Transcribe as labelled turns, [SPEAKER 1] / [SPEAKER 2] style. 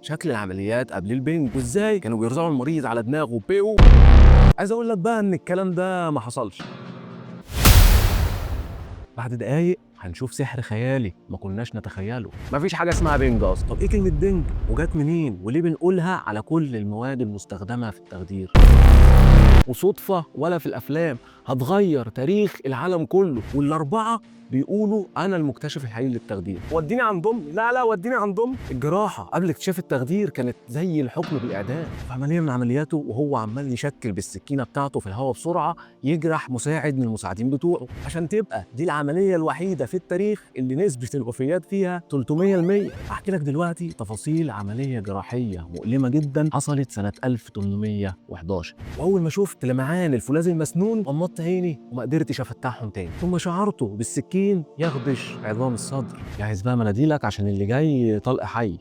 [SPEAKER 1] شكل العمليات قبل البنج وازاي كانوا بيرزعوا المريض على دماغه بيو. عايز اقول لك بقى ان الكلام ده ما حصلش. بعد دقايق هنشوف سحر خيالي ما كناش نتخيله. مفيش حاجه اسمها بنج اصلا. طب ايه كلمه بنج وجات منين وليه بنقولها على كل المواد المستخدمه في التخدير؟ وصدفه ولا في الافلام، هتغير تاريخ العالم كله. والاربعه بيقولوا انا المكتشف الحقيقي للتخدير. وديني عندهم، لا وديني عندهم. الجراحه قبل اكتشاف التخدير كانت زي الحكم بالاعدام. في عمليه من عملياته وهو عمال يشكل بالسكينه بتاعته في الهواء بسرعه يجرح مساعد من المساعدين بتوعه، عشان تبقى دي العمليه الوحيده في التاريخ اللي نسبه الوفيات فيها 300%. هحكي لك دلوقتي تفاصيل عمليه جراحيه مؤلمه جدا حصلت سنه 1811. واول ما شفت لمعان الفولاذ المسنون غمضت عيني وما قدرتش افتحهم تاني، ثم شعرته بالسكين يخدش عظام الصدر. جهز بقى مناديلك عشان اللي جاي طلق حي.